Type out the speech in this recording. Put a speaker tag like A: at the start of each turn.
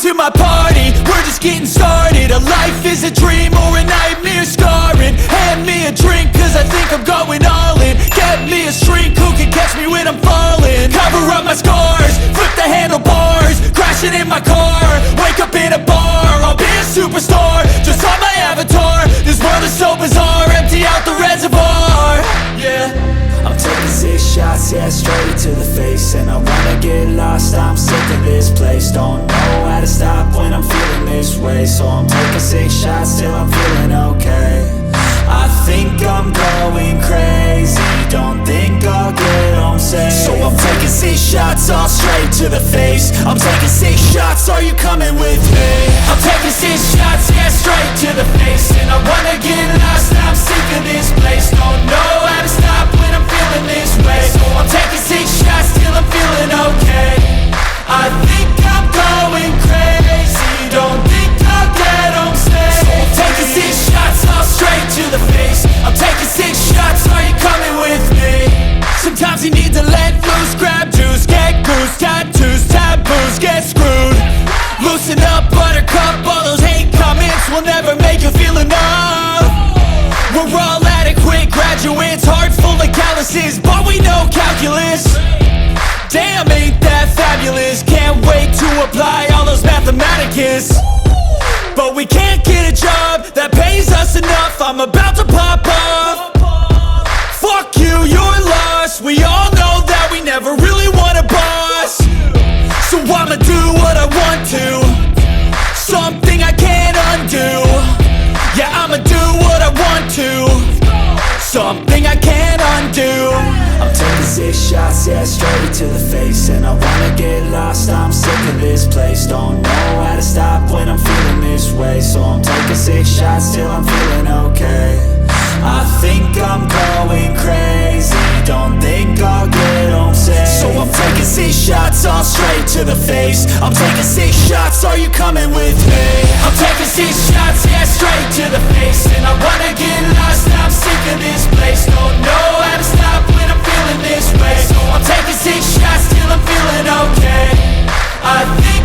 A: to my party, we're just getting started. A life is a dream or a nightmare scarring. Hand me a drink cause I think I'm going all in. Get me a shrink who can catch me when I'm falling. Cover up my scars, flip the handlebars, crashing in my car, wake up in a bar. I'll be a superstar, just on my avatar. This world is so bizarre, empty out the reservoir. Yeah,
B: I'm taking 6 shots, yeah, straight to the face. And I wanna get lost, I'm sick of this place. Don't know how to stop when I'm feeling this way. So I'm taking 6 shots till I'm feeling okay. I think I'm going crazy, don't think I'll get home safe. So I'm taking 6 shots, all straight to the face. I'm taking 6 shots, are you coming with me? I'm taking 6 shots, yeah, straight to the face. And I wanna get lost, I'm sick of this place. Don't know how to stop when I'm feeling this way. So I'm taking 6 shots till I'm feeling okay. I think I'm going crazy, don't think I'll get home safe. So I'm taking 6 shots, all straight to the face. I'm taking 6 shots, are you coming with me?
A: sometimes you need to let loose, grab juice, get goose, tattoos, taboos, get screwed. Loosen up, buttercup, all those hate comments will never make you feel enough. We're all adequate graduates, heart full of calluses, but we know calculus. Damn, ain't that fabulous? Can't wait to apply all those mathematicus. But we can't get a job that pays us enough. I'm about to pop off. Fuck you, you're lost. We all know that we never really want a boss. So I'ma do what I want to, something I can't undo. Yeah, I'ma do what I want to, something I can't undo.
B: I'm taking 6 shots, yeah, straight to the face. And I wanna get lost, I'm sick of this place. Don't know how to stop when I'm feeling this way. So I'm taking 6 shots till I'm feeling okay. I think I'm going crazy, don't think I'll get home safe. So I'm taking 6 shots, all straight to the face. I'm taking 6 shots, are you coming with me? I'm taking 6 shots, yeah, straight to the face. And I wanna get lost, I'm sick of this place. Don't know how to stop when I'm feeling this way. So I'm taking 6 shots till I'm feeling okay. I think